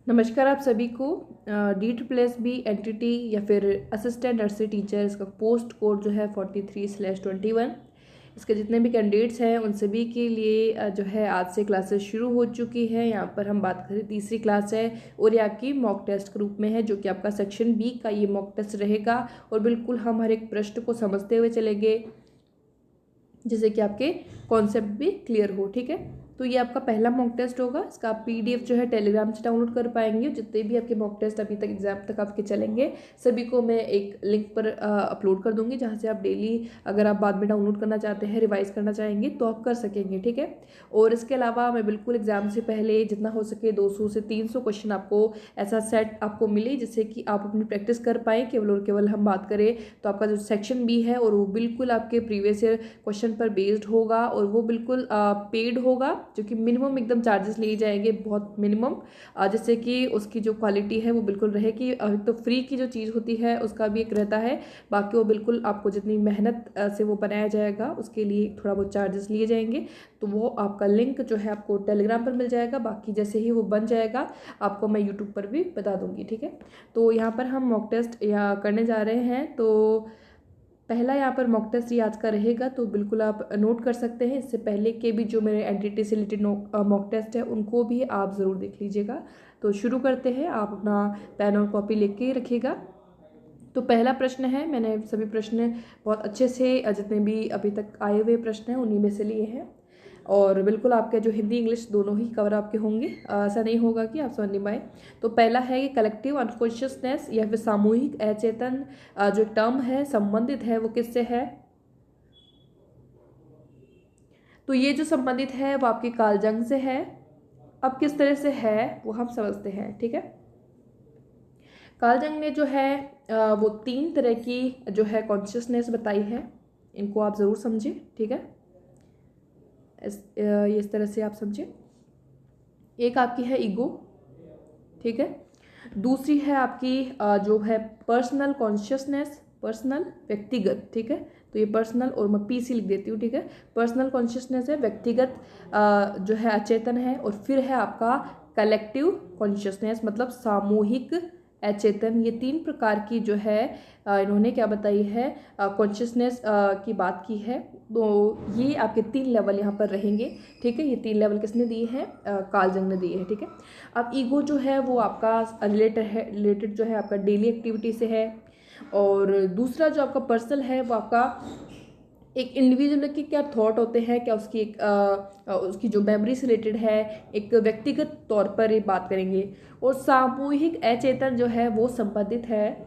नमस्कार आप सभी को। D+B एंटिटी या फिर असिस्टेंट नर्सरी टीचर, इसका पोस्ट कोड जो है 43/21। इसके जितने भी कैंडिडेट्स हैं उन सभी के लिए जो है आज से क्लासेस शुरू हो चुकी है। यहाँ पर हम बात करें तीसरी क्लास है और ये आपकी मॉक टेस्ट के रूप में है, जो कि आपका सेक्शन बी का ये मॉक टेस्ट रहेगा। और बिल्कुल हम हर एक प्रश्न को समझते हुए चलेंगे, जिससे कि आपके कॉन्सेप्ट भी क्लियर हो। ठीक है, तो ये आपका पहला मॉक टेस्ट होगा। इसका आप PDF जो है टेलीग्राम से डाउनलोड कर पाएंगे। जितने भी आपके मॉक टेस्ट अभी तक एग्जाम तक आपके चलेंगे, सभी को मैं एक लिंक पर अपलोड कर दूंगी, जहाँ से आप डेली अगर आप बाद में डाउनलोड करना चाहते हैं, रिवाइज करना चाहेंगे तो आप कर सकेंगे। ठीक है, और इसके अलावा मैं बिल्कुल एग्जाम से पहले जितना हो सके 200 से 300 क्वेश्चन आपको ऐसा सेट आपको मिले, जिससे कि आप अपनी प्रैक्टिस कर पाएँ। केवल और केवल हम बात करें तो आपका जो सेक्शन बी है और वो बिल्कुल आपके प्रीवियस ईयर क्वेश्चन पर बेस्ड होगा, और वो बिल्कुल पेड होगा, जो कि मिनिमम एकदम चार्जेस लिए जाएंगे, बहुत मिनिमम, जिससे कि उसकी जो क्वालिटी है वो बिल्कुल रहे। कि तो फ्री की जो चीज़ होती है उसका भी एक रहता है, बाकी वो बिल्कुल आपको जितनी मेहनत से वो बनाया जाएगा उसके लिए थोड़ा बहुत चार्जेस लिए जाएंगे। तो वो आपका लिंक जो है आपको टेलीग्राम पर मिल जाएगा। बाकी जैसे ही वो बन जाएगा आपको मैं यूट्यूब पर भी बता दूंगी। ठीक है, तो यहाँ पर हम मॉक टेस्ट या करने जा रहे हैं। तो पहला यहाँ पर मॉक टेस्ट ये आज का रहेगा, तो बिल्कुल आप नोट कर सकते हैं। इससे पहले के भी जो मेरे एंटिटी से रिलेटेड मॉक टेस्ट है उनको भी आप ज़रूर देख लीजिएगा। तो शुरू करते हैं, आप अपना पेन और कॉपी लेके रखिएगा। तो पहला प्रश्न है, मैंने सभी प्रश्न बहुत अच्छे से जितने भी अभी तक आए हुए प्रश्न हैं उन्हीं में से लिए हैं, और बिल्कुल आपके जो हिंदी इंग्लिश दोनों ही कवर आपके होंगे। ऐसा नहीं होगा कि आप समझ नहीं पाए। तो पहला है कि कलेक्टिव अनकॉन्शियसनेस या फिर सामूहिक अचेतन जो टर्म है संबंधित है वो किससे है? तो ये जो संबंधित है वो आपकी कार्ल जंग से है। अब किस तरह से है वो हम समझते हैं। ठीक है, कार्ल जंग ने जो है वो 3 तरह की जो है कॉन्शियसनेस बताई है, इनको आप ज़रूर समझें। ठीक है, इस तरह से आप समझें। एक आपकी है ईगो, ठीक है। दूसरी है आपकी जो है पर्सनल कॉन्शियसनेस, पर्सनल व्यक्तिगत। ठीक है, तो ये पर्सनल और मैं PC लिख देती हूँ। ठीक है, पर्सनल कॉन्शियसनेस है, व्यक्तिगत जो है अचेतन है। और फिर है आपका कलेक्टिव कॉन्शियसनेस, मतलब सामूहिक अचेतन। ये 3 प्रकार की जो है इन्होंने क्या बताई है, कॉन्शियसनेस की बात की है। तो ये आपके 3 लेवल यहाँ पर रहेंगे। ठीक है, ये 3 लेवल किसने दिए हैं? कार्ल जंग ने दिए हैं। ठीक है, अब ईगो जो है वो आपका रिलेटेड जो है आपका डेली एक्टिविटी से है। और दूसरा जो आपका पर्सनल है वो आपका एक इंडिविजुअल के क्या थॉट होते हैं, क्या उसकी एक उसकी जो मेमोरी से रिलेटेड है, एक व्यक्तिगत तौर पर ये बात करेंगे। और सामूहिक अचेतन जो है वो संबंधित है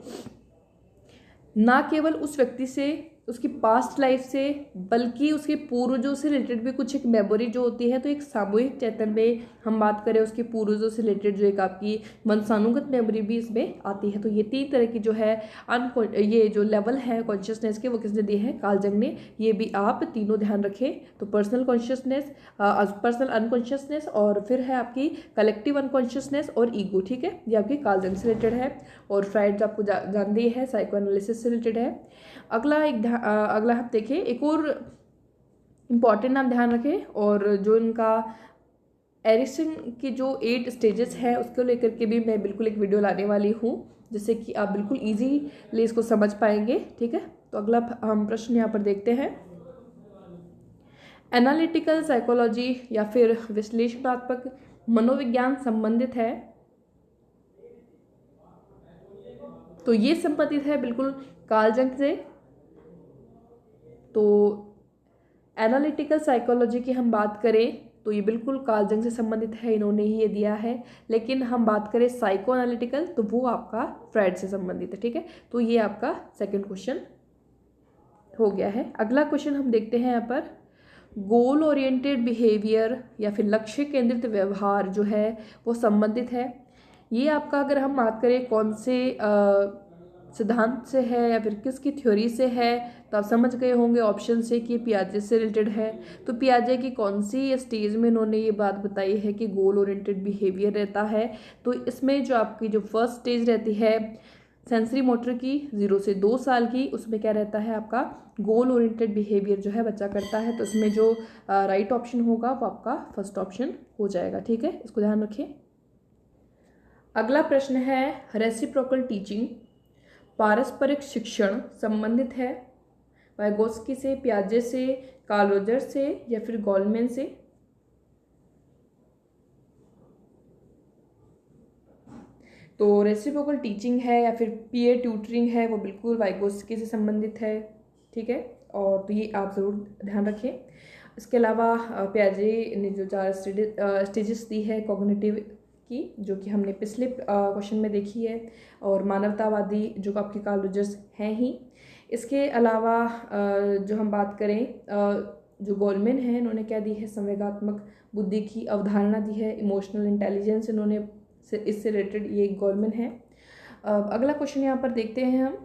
ना केवल उस व्यक्ति से, उसकी पास्ट लाइफ से, बल्कि उसके पूर्वजों से रिलेटेड भी कुछ एक मेमोरी जो होती है। तो एक सामूहिक चेतन में हम बात करें उसके पूर्वजों से रिलेटेड जो एक आपकी मनसानुगत मेमोरी भी इसमें आती है। तो ये 3 तरह की जो है ये जो लेवल है कॉन्शियसनेस के वो किसने दिए हैं? कार्ल जंग ने। ये भी आप तीनों ध्यान रखें। तो पर्सनल कॉन्शियसनेस, पर्सनल अनकॉन्शियसनेस, और फिर है आपकी कलेक्टिव अनकॉन्शियसनेस और ईगो। ठीक है, ये आपकी कार्ल जंग से रिलेटेड है। और फ्राइड आपको जानते ही है, साइको एनालिसिस से रिलेटेड है। अगला हम देखें, एक और इम्पॉर्टेंट नाम ध्यान रखें, और जो इनका एरिक्सन की जो 8 स्टेजेस है उसको लेकर के भी मैं बिल्कुल एक वीडियो लाने वाली हूँ, जिससे कि आप बिल्कुल ईजीली इसको समझ पाएंगे। ठीक है, तो अगला हम प्रश्न यहाँ पर देखते हैं। एनालिटिकल साइकोलॉजी या फिर विश्लेषणात्मक मनोविज्ञान संबंधित है। तो ये संबंधित है बिल्कुल कार्ल जंग से। तो एनालिटिकल साइकोलॉजी की हम बात करें तो ये बिल्कुल कार्ल जंग से संबंधित है, इन्होंने ही ये दिया है। लेकिन हम बात करें साइको एनालिटिकल तो वो आपका फ्राइड से संबंधित है। ठीक है, तो ये आपका सेकंड क्वेश्चन हो गया है। अगला क्वेश्चन हम देखते हैं यहाँ पर, गोल ओरिएंटेड बिहेवियर या फिर लक्ष्य केंद्रित व्यवहार जो है वो संबंधित है। ये आपका अगर हम बात करें कौन से सिद्धांत से है या फिर किसकी थ्योरी से है, तो आप समझ गए होंगे ऑप्शन से कि पियाजे से रिलेटेड है। तो पियाजे की कौन सी स्टेज में इन्होंने ये बात बताई है कि गोल ओरिएंटेड बिहेवियर रहता है? तो इसमें जो आपकी जो फर्स्ट स्टेज रहती है सेंसरी मोटर की 0 से 2 साल की, उसमें क्या रहता है आपका गोल ओरिएंटेड बिहेवियर जो है बच्चा करता है। तो इसमें जो राइट ऑप्शन होगा वो आपका फर्स्ट ऑप्शन हो जाएगा। ठीक है, इसको ध्यान रखें। अगला प्रश्न है, रेसिप्रोकल टीचिंग पारस्परिक शिक्षण संबंधित है वाइगोत्स्की से, पियाजे से, कार्ल रोजर्स से या फिर गोलमैन से? तो रेसिप्रोकल टीचिंग है या फिर पीयर ट्यूटरिंग है वो बिल्कुल वाइगोत्स्की से संबंधित है, ठीक है, और तो ये आप ज़रूर ध्यान रखें। इसके अलावा पियाजे ने जो 4 स्टेजेस दी है कॉग्निटिव की, जो कि हमने पिछले क्वेश्चन में देखी है, और मानवतावादी जो आपके कार्ल रोजर्स हैं ही। इसके अलावा जो हम बात करें, जो गोलमैन है इन्होंने क्या दी है, संवेगात्मक बुद्धि की अवधारणा दी है, इमोशनल इंटेलिजेंस इन्होंने इससे रिलेटेड ये गोलमैन है। अगला क्वेश्चन यहाँ पर देखते हैं हम,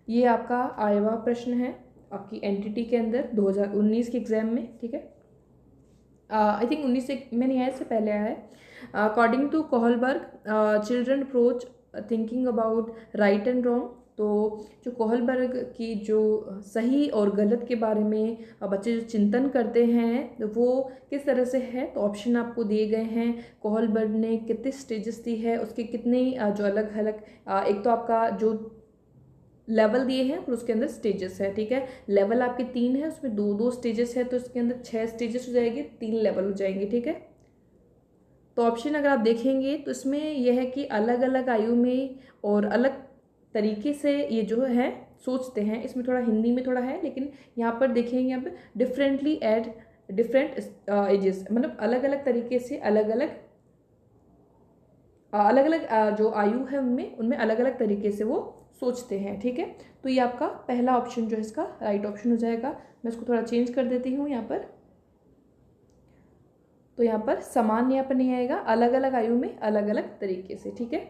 ये आपका आया हुआ प्रश्न है आपकी एनटीटी के अंदर 2019 के एग्जाम में, ठीक है, आई थिंक 19 में नहीं आया, इससे पहले आया है। According to Kohlberg children approach thinking about right and wrong, तो जो कोहलबर्ग की जो सही और गलत के बारे में बच्चे जो चिंतन करते हैं वो किस तरह से है, तो ऑप्शन आपको दिए गए हैं। कोहलबर्ग ने कितने स्टेजेस दी है, उसके कितने जो अलग अलग, एक तो आपका जो लेवल दिए हैं और उसके अंदर स्टेजेस है, ठीक है, लेवल आपके 3 है, उसमें 2-2 स्टेजेस है, तो इसके अंदर 6 स्टेजेस हो जाएंगे, 3 लेवल हो जाएंगे, ठीक है। तो ऑप्शन अगर आप देखेंगे तो इसमें यह है कि अलग अलग आयु में और अलग तरीके से ये जो है सोचते हैं, इसमें थोड़ा हिंदी में थोड़ा है, लेकिन यहाँ पर देखेंगे यहाँ पर डिफरेंटली एट डिफरेंट एजेस, मतलब अलग अलग तरीके से अलग अलग जो आयु है उनमें अलग अलग तरीके से वो सोचते हैं, ठीक है। तो ये आपका पहला ऑप्शन जो है इसका राइट ऑप्शन हो जाएगा। मैं इसको थोड़ा चेंज कर देती हूँ यहाँ पर, तो यहाँ पर समान यहाँ पर नहीं आएगा, अलग अलग आयु में अलग अलग तरीके से, ठीक है।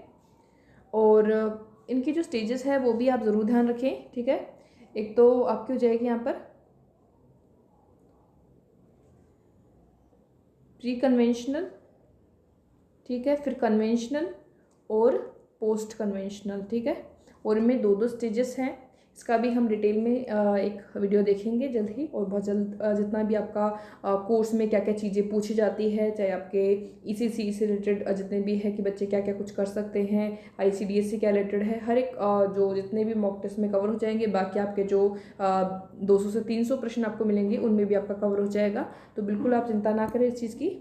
और इनकी जो स्टेजेस है वो भी आप ज़रूर ध्यान रखें, ठीक है। एक तो आपकी हो जाएगी यहाँ पर प्री कन्वेंशनल, ठीक है, फिर कन्वेंशनल और पोस्ट कन्वेंशनल, ठीक है, और इनमें 2-2 स्टेजेस हैं। इसका भी हम डिटेल में एक वीडियो देखेंगे जल्द ही, और बहुत जल्द जितना भी आपका कोर्स में क्या क्या चीज़ें पूछी जाती है, चाहे आपके ईसीसी से रिलेटेड जितने भी है कि बच्चे क्या क्या कुछ कर सकते हैं, आईसीडीएस से क्या रिलेटेड है, हर एक जो जितने भी मॉक टेस्ट में कवर हो जाएंगे। बाकी आपके जो 200 से 300 प्रश्न आपको मिलेंगे उनमें भी आपका कवर हो जाएगा, तो बिल्कुल आप चिंता ना करें इस चीज़ की।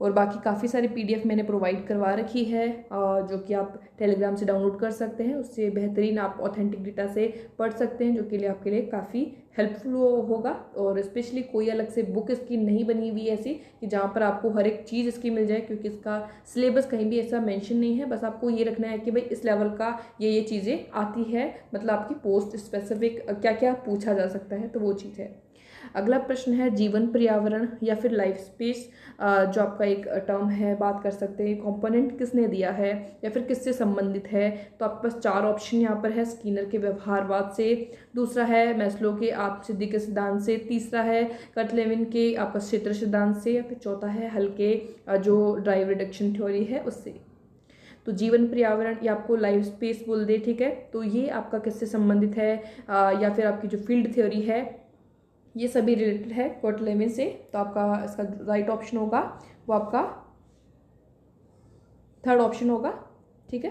और बाकी काफ़ी सारी पीडीएफ मैंने प्रोवाइड करवा रखी है जो कि आप टेलीग्राम से डाउनलोड कर सकते हैं, उससे बेहतरीन आप ऑथेंटिक डेटा से पढ़ सकते हैं, जो कि लिए आपके लिए काफ़ी हेल्पफुल होगा। और स्पेशली कोई अलग से बुक इसकी नहीं बनी हुई ऐसी कि जहाँ पर आपको हर एक चीज़ इसकी मिल जाए, क्योंकि इसका सिलेबस कहीं भी ऐसा मेंशन नहीं है। बस आपको ये रखना है कि भाई इस लेवल का ये चीज़ें आती है, मतलब आपकी पोस्ट स्पेसिफिक क्या क्या पूछा जा सकता है, तो वो चीज़ है। अगला प्रश्न है जीवन पर्यावरण या फिर लाइफ स्पेस, जो आपका एक टर्म है, बात कर सकते हैं कंपोनेंट किसने दिया है या फिर किससे संबंधित है। तो आपके पास 4 ऑप्शन यहाँ पर है, स्किनर के व्यवहारवाद से, दूसरा है मैस्लो के आप सिद्धि के सिद्धांत से, तीसरा है कर्टलेविन के आपका क्षेत्र सिद्धांत से, या फिर चौथा है हल के जो ड्राइव रिडक्शन थ्योरी है उससे। तो जीवन पर्यावरण या आपको लाइफ स्पेस बोल दे, ठीक है, तो ये आपका किससे संबंधित है, या फिर आपकी जो फील्ड थ्योरी है ये सभी रिलेटेड है कर्टलेविन से। तो आपका इसका राइट ऑप्शन होगा वो आपका 3rd ऑप्शन होगा, ठीक है।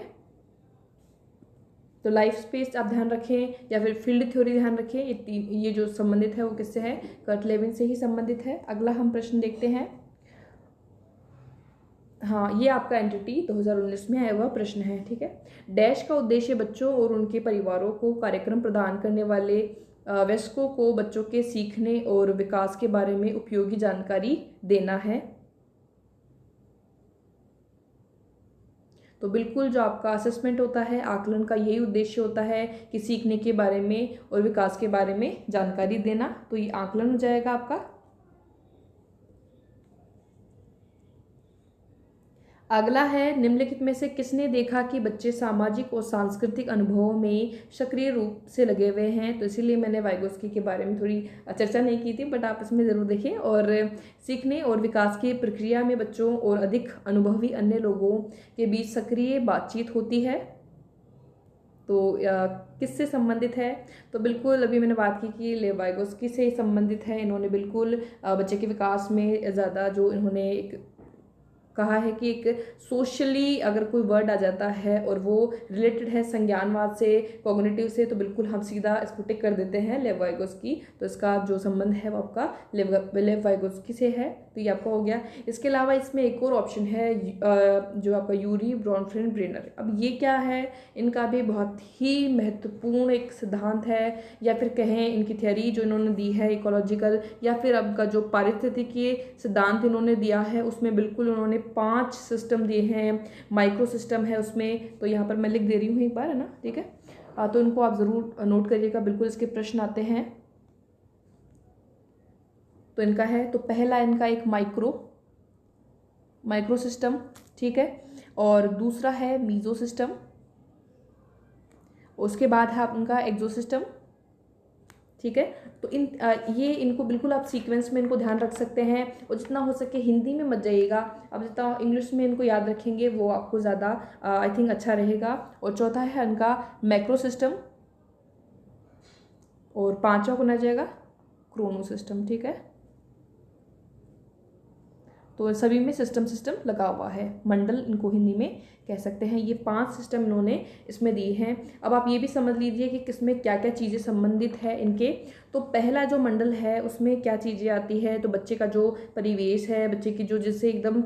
तो लाइफ स्पेस आप ध्यान रखें या फिर फील्ड थ्योरी ध्यान रखें, ये जो संबंधित है वो किससे है, कर्टलेविन से ही संबंधित है। अगला हम प्रश्न देखते हैं, हाँ ये आपका एनटीटी 2019 में आया हुआ प्रश्न है, ठीक है। डैश का उद्देश्य बच्चों और उनके परिवारों को कार्यक्रम प्रदान करने वाले वयस्कों को बच्चों के सीखने और विकास के बारे में उपयोगी जानकारी देना है। तो बिल्कुल जो आपका असेसमेंट होता है, आकलन का यही उद्देश्य होता है कि सीखने के बारे में और विकास के बारे में जानकारी देना, तो ये आकलन हो जाएगा आपका। अगला है निम्नलिखित में से किसने देखा कि बच्चे सामाजिक और सांस्कृतिक अनुभवों में सक्रिय रूप से लगे हुए हैं। तो इसीलिए मैंने वाइगोत्स्की के बारे में थोड़ी चर्चा नहीं की थी, बट आप इसमें ज़रूर देखें। और सीखने और विकास की प्रक्रिया में बच्चों और अधिक अनुभवी अन्य लोगों के बीच सक्रिय बातचीत होती है। तो किससे संबंधित है? तो बिल्कुल अभी मैंने बात की कि लेव वाइगोस्की से संबंधित है। इन्होंने बिल्कुल बच्चे के विकास में ज़्यादा जो इन्होंने एक कहा है कि एक सोशली अगर कोई वर्ड आ जाता है और वो रिलेटेड है संज्ञानवाद से, कॉग्निटिव से, तो बिल्कुल हम सीधा इसको टिक कर देते हैं लेव वाइगोस्की। तो इसका जो संबंध है वो आपका लेव वाइगोस्की से है। तो ये आपका हो गया। इसके अलावा इसमें एक और ऑप्शन है जो आपका यूरी ब्रॉनफ्रेंड ब्रेनर। अब ये क्या है? इनका भी बहुत ही महत्वपूर्ण एक सिद्धांत है, या फिर कहें इनकी थ्योरी जो इन्होंने दी है इकोलॉजिकल, या फिर आपका जो पारिस्थितिकीय सिद्धांत इन्होंने दिया है, उसमें बिल्कुल उन्होंने 5 सिस्टम दिए हैं। माइक्रो सिस्टम है उसमें, तो यहाँ पर मैं लिख दे रही हूँ एक बार, है ना, ठीक है। तो इनको आप ज़रूर नोट करिएगा, बिल्कुल इसके प्रश्न आते हैं। तो इनका है, तो पहला इनका एक माइक्रो सिस्टम, ठीक है, और दूसरा है मीजो सिस्टम, उसके बाद है उनका एक्सो सिस्टम, ठीक है। तो ये इनको बिल्कुल आप सीक्वेंस में इनको ध्यान रख सकते हैं, और जितना हो सके हिंदी में मत जाइएगा। अब जितना इंग्लिश में इनको याद रखेंगे वो आपको ज़्यादा आई थिंक अच्छा रहेगा। और चौथा है इनका मैक्रो सिस्टम, और पांचवा कौन आ जाएगा? क्रोनो सिस्टम, ठीक है। तो सभी में सिस्टम लगा हुआ है, मंडल इनको हिंदी में कह सकते हैं। ये 5 सिस्टम इन्होंने इसमें दिए हैं। अब आप ये भी समझ लीजिए कि किसमें क्या क्या चीज़ें संबंधित है इनके। तो पहला जो मंडल है उसमें क्या चीज़ें आती है? तो बच्चे का जो परिवेश है, बच्चे की जो जिससे एकदम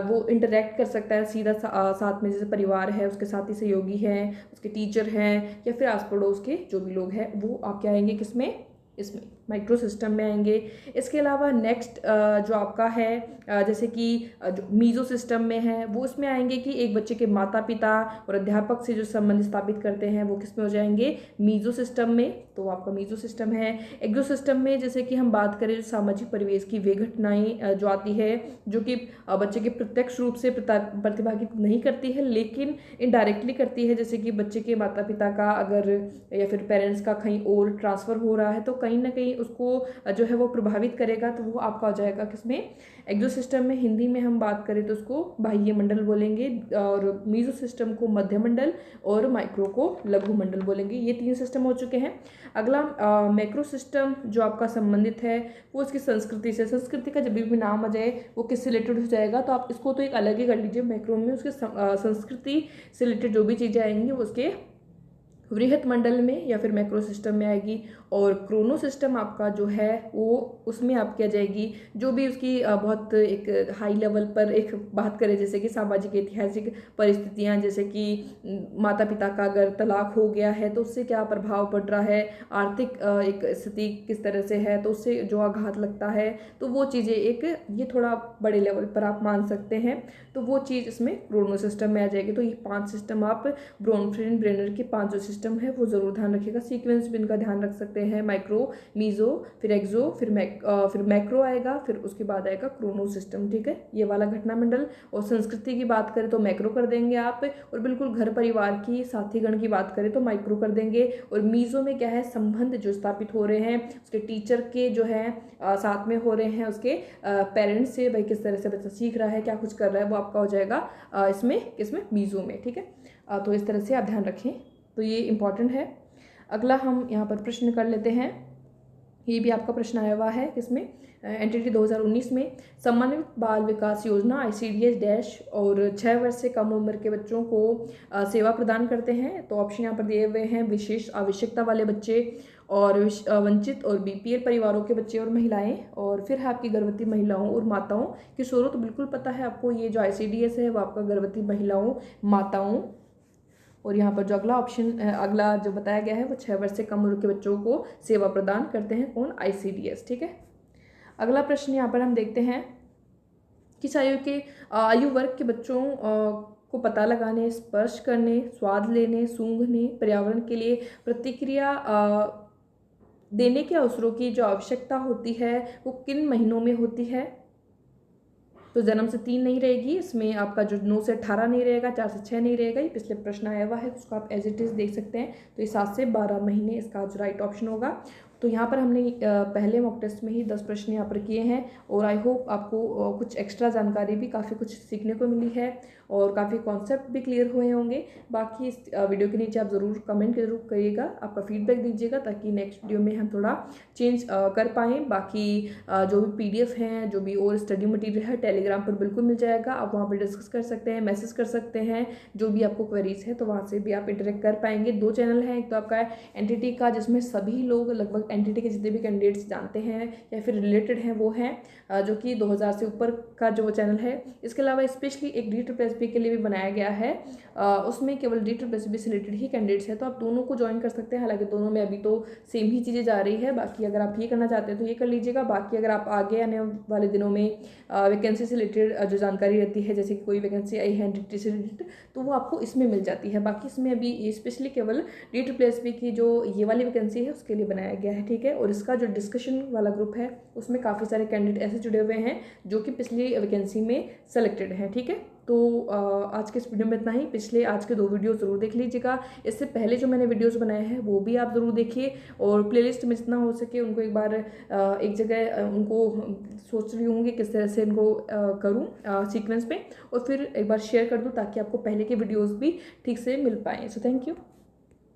वो इंटरेक्ट कर सकता है सीधा साथ में, जैसे परिवार है, उसके साथी सहयोगी हैं, उसके टीचर हैं, या फिर आस पड़ोस के जो भी लोग हैं, वो आपके आएंगे किसमें? इसमें माइक्रो सिस्टम में आएंगे। इसके अलावा नेक्स्ट जो आपका है जैसे कि जो मीजो सिस्टम में है, वो उसमें आएंगे कि एक बच्चे के माता पिता और अध्यापक से जो संबंध स्थापित करते हैं, वो किस में हो जाएंगे? मीजो सिस्टम में। तो आपका मीजो सिस्टम है। एक्सो सिस्टम में जैसे कि हम बात करें जो सामाजिक परिवेश की वे घटनाएं जो आती है, जो कि बच्चे के प्रत्यक्ष रूप से प्रतिभागित नहीं करती है, लेकिन इनडायरेक्टली करती है। जैसे कि बच्चे के माता पिता का अगर या फिर पेरेंट्स का कहीं और ट्रांसफ़र हो रहा है, तो कहीं ना कहीं उसको जो है वो प्रभावित करेगा, तो वो आपका हो जाएगा किसमें? एक्सो सिस्टम में। हिंदी में हम बात करें तो उसको बाह्य मंडल बोलेंगे, और मीजो सिस्टम को मध्य मंडल, और माइक्रो को लघु मंडल बोलेंगे। ये 3 सिस्टम हो चुके हैं। अगला मैक्रो सिस्टम जो आपका संबंधित है वो उसकी संस्कृति से। संस्कृति का जब भी नाम आ जाए वो किससे रिलेटेड हो जाएगा? तो आप इसको तो एक अलग ही कर लीजिए। मैक्रो में उसके संस्कृति से रिलेटेड जो भी चीज़ें आएंगी वो उसके वृहत मंडल में या फिर मैक्रो सिस्टम में आएगी। और क्रोनो सिस्टम आपका जो है वो उसमें आपकी आ जाएगी जो भी उसकी बहुत एक हाई लेवल पर एक बात करें, जैसे कि सामाजिक ऐतिहासिक परिस्थितियां, जैसे कि माता पिता का अगर तलाक हो गया है तो उससे क्या प्रभाव पड़ रहा है, आर्थिक एक स्थिति किस तरह से है तो उससे जो आघात लगता है, तो वो चीज़ें एक ये थोड़ा बड़े लेवल पर आप मान सकते हैं। तो वो चीज़ इसमें क्रोनो सिस्टम में आ जाएगी। तो ये 5 सिस्टम आप ब्रॉनफ्रेंड ब्रेनर के 5 जो सिस्टम है वो ज़रूर ध्यान रखिएगा। सीक्वेंस भी इनका ध्यान रख सकते हैं, माइक्रो, मीजो, फिर एक्सो, फिर मैक्रो आएगा, फिर उसके बाद आएगा क्रोनो सिस्टम, ठीक है। ये वाला घटना मंडल। और संस्कृति की बात करें तो मैक्रो कर देंगे आप, और बिल्कुल घर परिवार की साथीगण की बात करें तो माइक्रो कर देंगे। और मीजो में क्या है? संबंध जो स्थापित हो रहे हैं उसके टीचर के जो है साथ में हो रहे हैं, उसके पेरेंट्स से, भाई किस तरह से बच्चा सीख रहा है, क्या कुछ कर रहा है, वो आपका हो जाएगा इसमें मीजो में, ठीक है। तो इस तरह से आप ध्यान रखें, तो ये इम्पॉर्टेंट है। अगला हम यहाँ पर प्रश्न कर लेते हैं। ये भी आपका प्रश्न आया हुआ है किसमें? एनटीटी 2019 में। समन्वित बाल विकास योजना ICDS डैश और 6 वर्ष से कम उम्र के बच्चों को सेवा प्रदान करते हैं। तो ऑप्शन यहाँ पर दिए हुए हैं: विशेष आवश्यकता वाले बच्चे, और वंचित और BPL परिवारों के बच्चे और महिलाएं, और फिर है आपकी गर्भवती महिलाओं और माताओं, किशोरों। तो बिल्कुल पता है आपको, ये जो ICDS है वो आपका गर्भवती महिलाओं, माताओं, और यहाँ पर जो अगला जो बताया गया है वो 6 वर्ष से कम उम्र के बच्चों को सेवा प्रदान करते हैं। कौन? ICDS, ठीक है। अगला प्रश्न यहाँ पर हम देखते हैं, किस आयु वर्ग के बच्चों को पता लगाने, स्पर्श करने, स्वाद लेने, सूंघने, पर्यावरण के लिए प्रतिक्रिया देने के अवसरों की जो आवश्यकता होती है वो किन महीनों में होती है? तो जन्म से 3 नहीं रहेगी, इसमें आपका जो 9 से 18 नहीं रहेगा, 4 से 6 नहीं रहेगा। ये पिछले प्रश्न आया हुआ है, उसको आप एज इट इज देख सकते हैं। तो ये 7 से 12 महीने इसका जो राइट ऑप्शन होगा। तो यहाँ पर हमने पहले मॉक टेस्ट में ही 10 प्रश्न यहाँ पर किए हैं और आई होप आपको कुछ एक्स्ट्रा जानकारी भी काफ़ी कुछ सीखने को मिली है और काफ़ी कॉन्सेप्ट भी क्लियर हुए होंगे। बाकी इस वीडियो के नीचे आप ज़रूर कमेंट जरूर करिएगा, आपका फीडबैक दीजिएगा ताकि नेक्स्ट वीडियो में हम थोड़ा चेंज कर पाएँ। बाकी जो भी PDF हैं, जो भी और स्टडी मटेरियल है, टेलीग्राम पर बिल्कुल मिल जाएगा, आप वहाँ पर डिस्कस कर सकते हैं, मैसेज कर सकते हैं, जो भी आपको क्वेरीज है तो वहाँ से भी आप इंटरेक्ट कर पाएंगे। 2 चैनल हैं, एक तो आपका एनटीटी का जिसमें सभी लोग लगभग एनटीटी के जितने भी कैंडिडेट्स जानते हैं या फिर रिलेटेड हैं वो हैं, जो कि 2000 से ऊपर का जो चैनल है। इसके अलावा स्पेशली एक DSSB के लिए भी बनाया गया है, उसमें केवल DSSB से रिलेटेड ही कैंडिडेट्स हैं, तो आप दोनों को ज्वाइन कर सकते हैं। हालांकि दोनों में अभी तो सेम ही चीज़ें जा रही है, बाकी अगर आप ये करना चाहते हैं तो ये कर लीजिएगा। बाकी अगर आप आगे आने वाले दिनों में वैकेंसी से रिलेटेड जो जानकारी रहती है, जैसे कि कोई वैकेंसी आई है एनटीटी से रिलेटेड, तो वो आपको इसमें मिल जाती है। बाकी इसमें अभी स्पेशली केवल DSSB की जो ये वाली वैकेंसी है उसके लिए बनाया गया है, ठीक है। और इसका जो डिस्कशन वाला ग्रुप है उसमें काफ़ी सारे कैंडिडेट ऐसे जुड़े हुए हैं जो कि पिछली वैकेंसी में सेलेक्टेड हैं, ठीक है। तो आज के इस वीडियो में इतना ही। आज के 2 वीडियो ज़रूर देख लीजिएगा। इससे पहले जो मैंने वीडियोस बनाए हैं वो भी आप ज़रूर देखिए और प्लेलिस्ट में जितना हो सके उनको एक बार एक जगह उनको सोच रही हूँ कि किस तरह से इनको करूँ सीक्वेंस पे, और फिर एक बार शेयर कर दूँ ताकि आपको पहले के वीडियोज़ भी ठीक से मिल पाएँ। So thank you.